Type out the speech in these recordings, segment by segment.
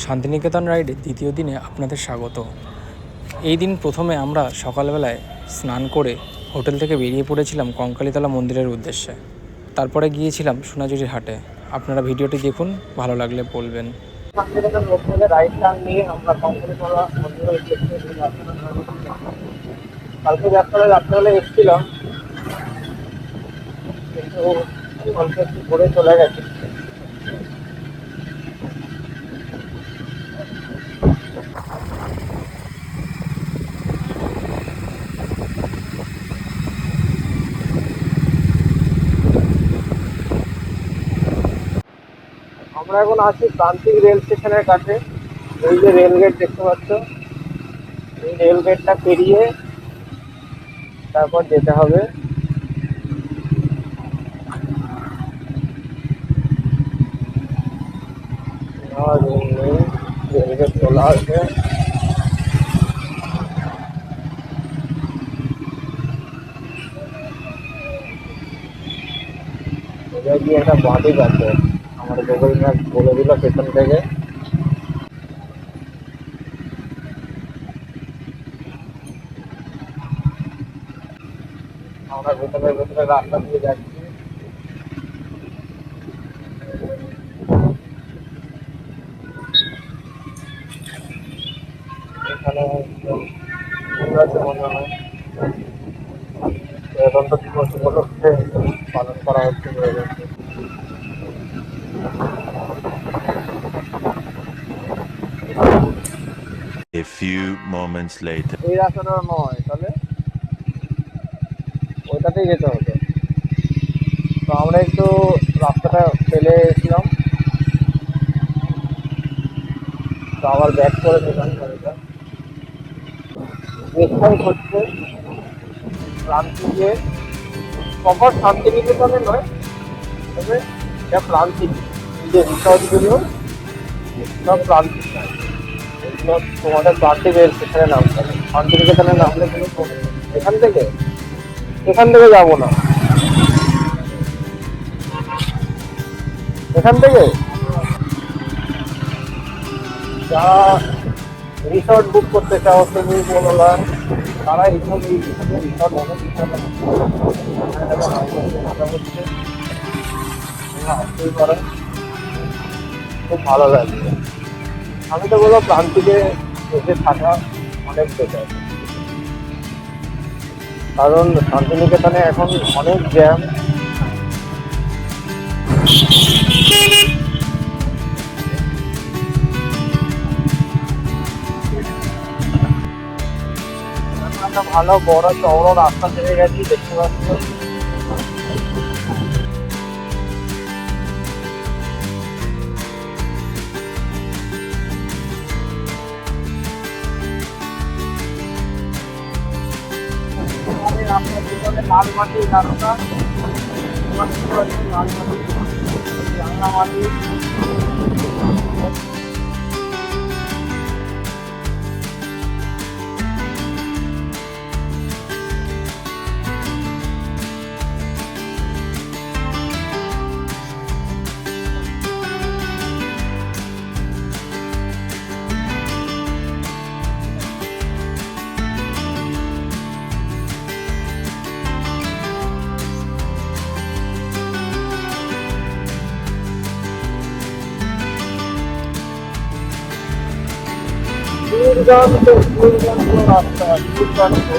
শান্তিনিকেতন রাইডে দ্বিতীয় দিনে আপনাদের স্বাগত। এই দিন প্রথমে আমরা সকালবেলায় স্নান করে হোটেল থেকে বেরিয়ে পড়েছিলাম কঙ্কালীতলা মন্দিরের উদ্দেশ্যে। তারপরে গিয়েছিলাম সোনাঝুরির হাটে। আপনারা ভিডিওটি দেখুন, ভালো লাগলে বলবেন। শান্তিনিকেতন রোড থেকে রাইট টার্ন নিয়ে আমরা কঙ্কালীতলা মন্দিরের উদ্দেশ্যে কালকে রাত্রেবেলা এসেছিলাম, কিন্তু অল্প একটু ঘুরে চলে গেছে। আমরা এখন আছি প্রান্তিক রেল স্টেশনের কাছে। এই যে রেল গেট দেখতে পাচ্ছ, এই রেল গেটটা পেরিয়ে তারপর যেতে হবে রেল গেট চলা আছে। কি একটা বাঁধি আছে, আমার গুগল ম্যাপ বলে দিল পেছন থেকে। আমরা ভেতরে ভেতরে রাস্তা দিয়ে যাচ্ছি। এখানে মনে হয় গণতন্ত্র দিবস উপলক্ষে পালন করা হচ্ছে। A few moments later. এই রাস্তাটা নয়, তাহলে ওইটাতেই যেতে হবে। তো আমরা একটু রাস্তাটা ফেলে এসেছিলাম, তো আবার ব্যাক করে দিলাম গাড়িটা। এটাই হচ্ছে প্রান্তিকে, প্রপার শান্তিনিকেতনে নয়, তবে এটা প্রান্তিক। যে রিসর্টগুলো সব প্রান্তিক নয়, এগুলো তোমাদের প্রান্তিক রেল স্টেশনে নামতে হবে। শান্তিনিকেতনে নামলে কিন্তু এখান থেকে যাবো না, এখান থেকে যারা রিসর্ট বুক করতে চাও তুমি বললা, তারা রিসর্ট আসতেই পারে, খুব ভালো লাগবে। আমি তো বলবো প্রান্তিকে এসে থাকা অনেক বেটার, কারণ শান্তিনিকেতনে এখন অনেক জ্যাম। একটা ভালো বড় চওড়া রাস্তা চলে গেছি, দেখতে পাচ্ছ। রাস্তার পিছনে লাল মাটি রাস্তা, লাল মাটি, রান্না মাটি। দুর্দান্ত রাস্তা, দুর্দান্ত।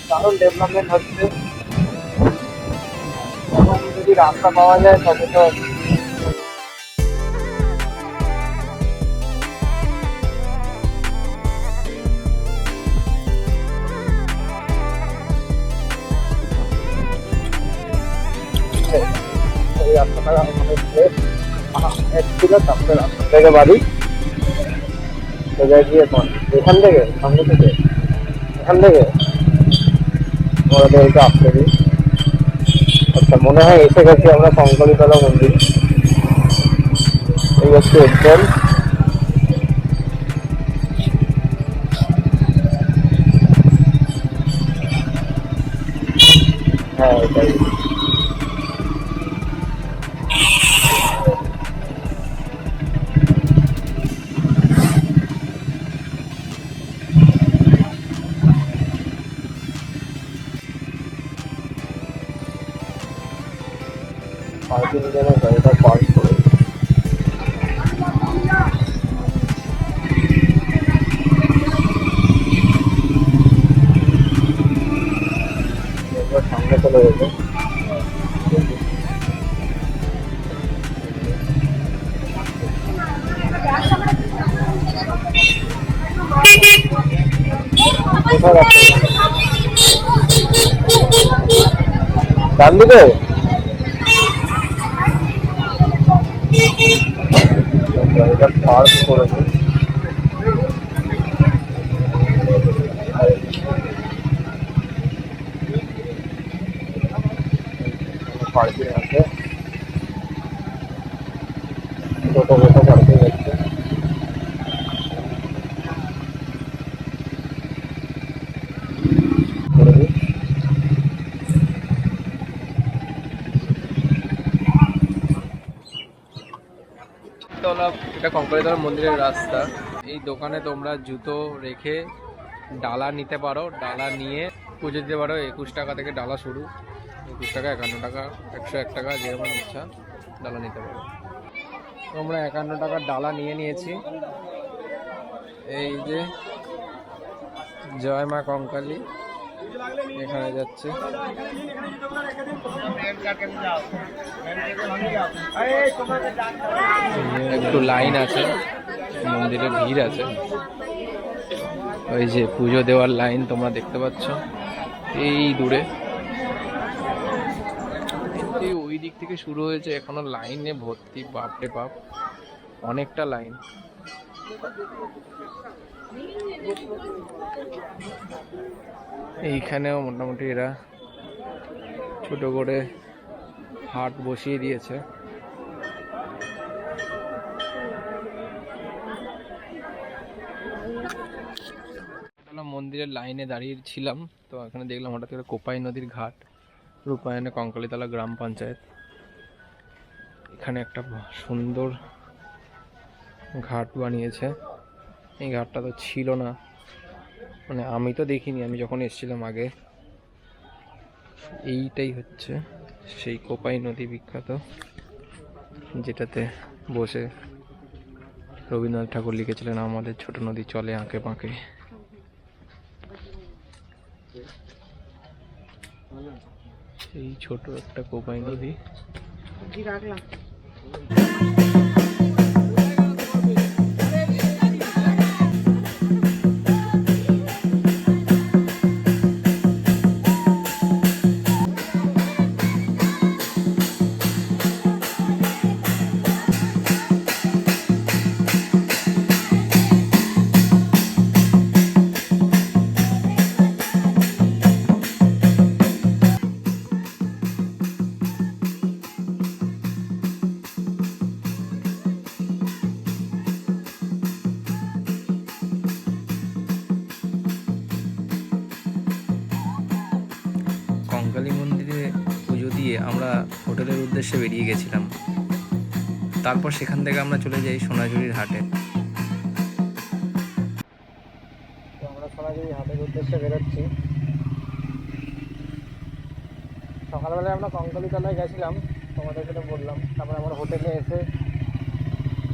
দারুণ ডেভেলপমেন্ট হচ্ছে, এবং যদি রাস্তা পাওয়া যায় তবে তো এই রাস্তাটা মানে ছিল, তারপরে রাস্তা থেকে বাড়ি সোজা গিয়ে এখান থেকে সামনে থেকে এখান থেকে ওদেরকে আসতে দিই। আচ্ছা, মনে হয় এসে গেছি আমরা কঙ্কালীতলা মন্দির। এই হচ্ছে এক্সাম। হ্যাঁ, এটাই। পার্কিং জন্য গাড়িটা পার্ক করে সামনে চলে গেছে। ডান দিকে গাড়িটা পার্ক করেছে। পার্কিং আছে, টোটো পার্কিং আছে। এটা কঙ্কালীতলা মন্দিরের রাস্তা। এই দোকানে তোমরা জুতো রেখে ডালা নিতে পারো, ডালা নিয়ে পুজো দিতে পারো। 21 টাকা থেকে ডালা শুরু, 21 টাকা, 51 টাকা, 101 টাকা, যেরকম ইচ্ছা ডালা নিতে পারো। আমরা 51 টাকার ডালা নিয়ে নিয়েছি। এই যে জয় মা কঙ্কালী এখানে যাচ্ছে। একটু লাইন আছে, মন্দিরে ভিড় আছে। ওই যে পুজো দেওয়ার লাইন তোমরা দেখতে পাচ্ছ এই দূরে। ওই দিক থেকে শুরু হয়েছে, এখনো লাইনে ভর্তি, বাপরে বাপ, অনেকটা লাইন। এইখানেও মোটামুটি এরা ছোট করে হাট বসিয়ে দিয়েছে। মন্দিরের লাইনে দাঁড়িয়ে ছিলাম, তো এখানে দেখলাম হঠাৎ করে কোপাই নদীর ঘাট, রূপায়ণে কঙ্কালীতলা গ্রাম পঞ্চায়েত। এখানে একটা সুন্দর ঘাট বানিয়েছে। এই ঘাটটা তো ছিল না, মানে আমি তো দেখিনি, আমি যখন এসেছিলাম আগে। এইটাই হচ্ছে সেই কোপাই নদী বিখ্যাত, যেটাতে বসে রবীন্দ্রনাথ ঠাকুর লিখেছিলেন আমাদের ছোট নদী চলে আঁকে বাঁকে। এই ছোট একটা কোপাই নদী। কঙ্কালী মন্দিরে পুজো দিয়ে আমরা হোটেলের উদ্দেশ্যে বেরিয়ে গেছিলাম। তারপর সেখান থেকে আমরা চলে যাই সোনাঝুরির হাটে। তো আমরা সোনাঝুরি হাটের উদ্দেশ্যে বেরোচ্ছি। সকালবেলায় আমরা কঙ্কালীতলায় গেছিলাম, তোমাদেরকে তো বললাম। তারপর আমরা হোটেলে এসে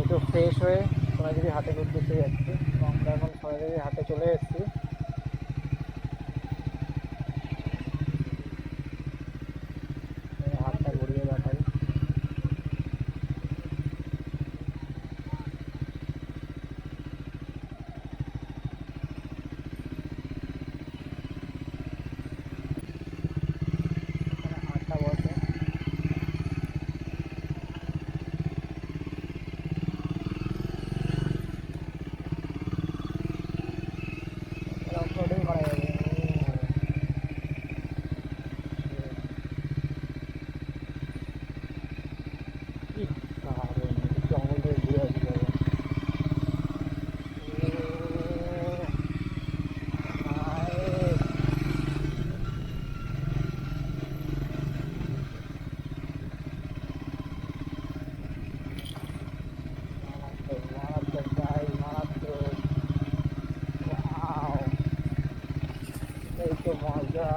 একটু ফ্রেশ হয়ে সোনাঝুরি হাটের উদ্দেশ্যে যাচ্ছি। তো আমরা এখন সোনাঝুরি হাটে চলে এসেছি। হাটটা ঘুরিয়ে দেখাই। হাটটা বসে মজা।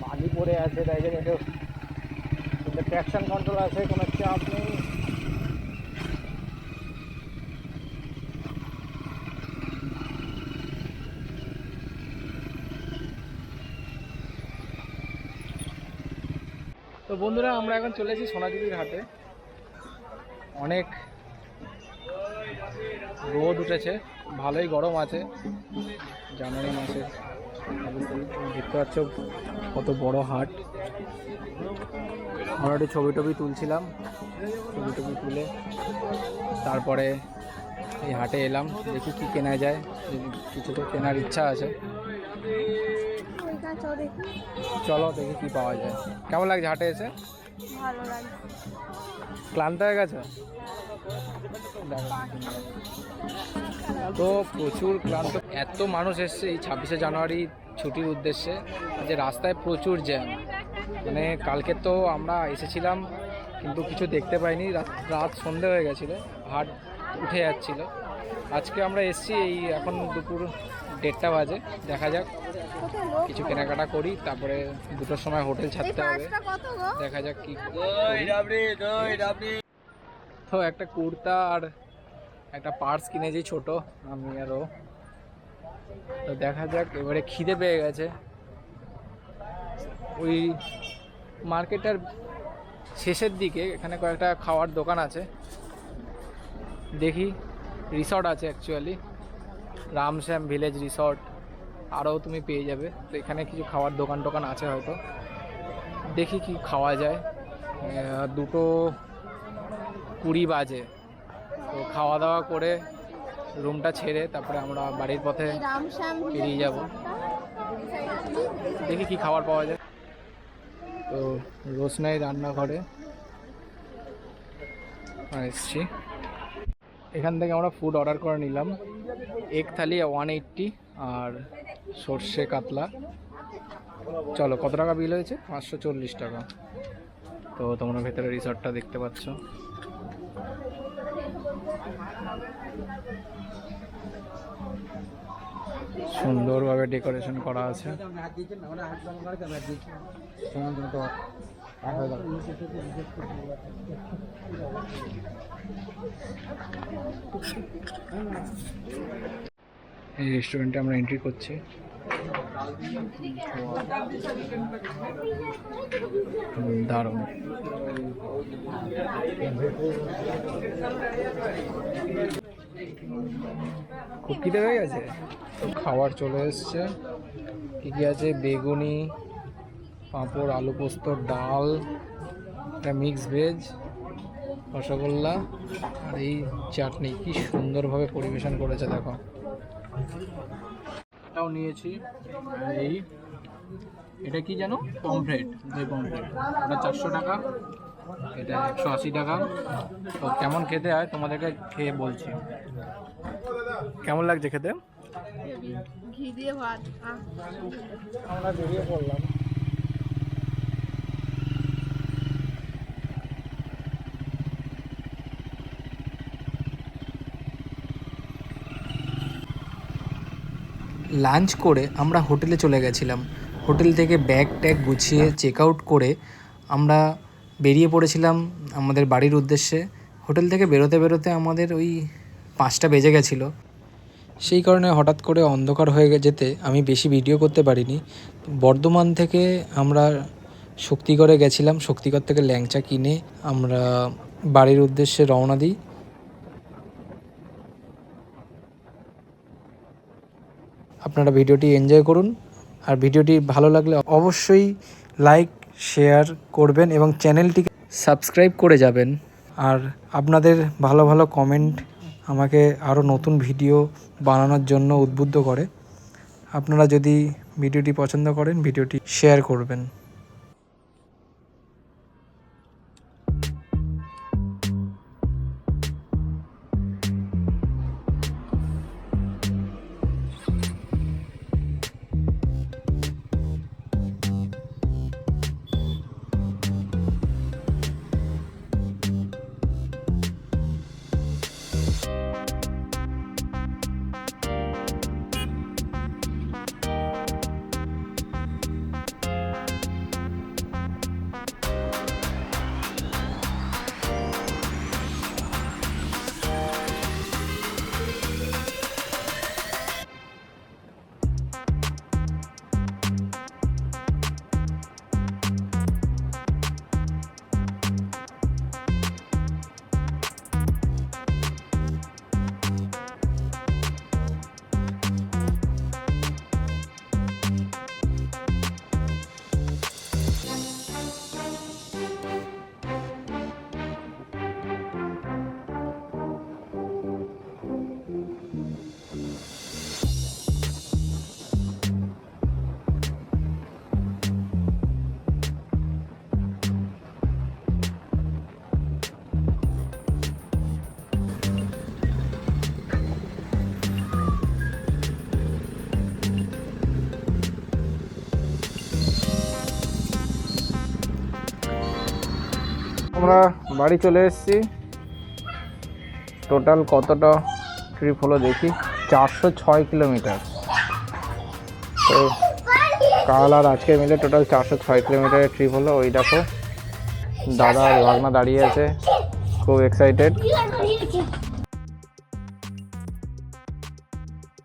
পানি পড়ে আছে, তাই জন্য একটু ট্র্যাকশন কন্ট্রোল আছে, কোনো চাপ নেই। তো বন্ধুরা, আমরা এখন চলে এসেছি সোনাঝুরির হাটে। অনেক রোদ উঠেছে, ভালোই গরম আছে। জানুয়ারি মাসের 26 তারিখ। দেখতে পাচ্ছ কত বড় হাট। আমরা একটু ছবি টবি তুলছিলাম, ছবি টবি তুলে তারপরে এই হাটে এলাম। দেখি কি কেনা যায়, কিছু তো কেনার ইচ্ছা আছে। চলো দেখি কি পাওয়া যায়। কেমন লাগছে হাটে এসে? ভালো লাগে। ক্লান্ত হয়ে গেছে? তো প্রচুর ক্লান্ত। এত মানুষ এসছে এই 26শে জানুয়ারি ছুটির উদ্দেশ্যে যে রাস্তায় প্রচুর জ্যাম। মানে কালকে তো আমরা এসেছিলাম কিন্তু কিছু দেখতে পাইনি, রাত সন্ধে হয়ে গেছিলো, হাট উঠে যাচ্ছিল। আজকে আমরা এসছি এই এখন দুপুর 1:30 বাজে। দেখা যাক, কিছু কেনাকাটা করি, তারপরে 2টোর সময় হোটেল ছাড়তে হবে। দেখা যাক কি করি। তো একটা কুর্তা আর একটা পার্স কিনেছি ছোট, আমি আরও। তো দেখা যাক, এবারে খিদে পেয়ে গেছে। ওই মার্কেটটার শেষের দিকে এখানে কয়েকটা খাওয়ার দোকান আছে। দেখি, রিসর্ট আছে অ্যাকচুয়ালি, রামশ্যাম ভিলেজ রিসর্ট, আরও তুমি পেয়ে যাবে। তো এখানে কিছু খাওয়ার দোকান টোকান আছে হয়তো, দেখি কি খাওয়া যায়। 2:20 বাজে। তো খাওয়া দাওয়া করে রুমটা ছেড়ে তারপরে আমরা বাড়ির পথে বেরিয়ে যাব। দেখি কি খাবার পাওয়া যায়। তো রোশনাই রান্নাঘরে এসছি। এখান থেকে আমরা ফুড অর্ডার করে নিলাম। এক থালি 180 আর সর্ষে কাতলা। চলো, কত টাকা বিল হয়েছে? 540 টাকা। তো তোমরা ভেতরে রিসর্টটা দেখতে পাচ্ছ। সুন্দরভাবে ডেকোরেশন করা আছে। এই রেস্টুরেন্টে আমরা এন্ট্রি করছি। দারুণ। খুব খিদে হয়ে গেছে। তো খাবার চলে এসছে। কী কী আছে? বেগুনি, পাঁপড়, আলু পোস্ত, ডাল, একটা মিক্স ভেজ, রসগোল্লা আর এই চাটনি। কি সুন্দরভাবে পরিবেশন করেছে দেখো। এটাও নিয়েছি। এই এটা কি জানো? পমফ্রেট, দই পমফ্রেট। ওটা 400 টাকা, এটা 180 টাকা। তো কেমন খেতে হয় তোমাদেরকে খেয়ে বলছি। কেমন লাগছে খেতে? ঘি দিয়ে ভাত। আমরা বেরিয়ে পড়লাম। লাঞ্চ করে আমরা হোটেলে চলে গেছিলাম। হোটেল থেকে ব্যাগ ট্যাগ গুছিয়ে চেক আউট করে আমরা বেরিয়ে পড়েছিলাম আমাদের বাড়ির উদ্দেশ্যে। হোটেল থেকে বেরোতে বেরোতে আমাদের ওই 5টা বেজে গেছিলো। সেই কারণে হঠাৎ করে অন্ধকার হয়ে যেতে আমি বেশি ভিডিও করতে পারিনি। বর্ধমান থেকে আমরা শক্তিগড়ে গেছিলাম। শক্তিগড় থেকে ল্যাংচা কিনে আমরা বাড়ির উদ্দেশ্যে রওনা দিই। আপনারা ভিডিওটি এনজয় করুন, আর ভিডিওটি ভালো লাগলে অবশ্যই লাইক শেয়ার করবেন এবং চ্যানেলটিকে সাবস্ক্রাইব করে যাবেন। আর আপনাদের ভালো ভালো কমেন্ট আমাকে আরও নতুন ভিডিও বানানোর জন্য উদ্বুদ্ধ করে। আপনারা যদি ভিডিওটি পছন্দ করেন ভিডিওটি শেয়ার করবেন। আমরা বাড়ি চলে এসেছি। টোটাল কতটা ট্রিপ হলো দেখি, 406 কিলোমিটার। তো কাল আর আজকে মিলে টোটাল 406 কিলোমিটারের ট্রিপ হলো। ওই দেখো দাদা আর ভাগনা দাঁড়িয়ে আছে, খুব এক্সাইটেড।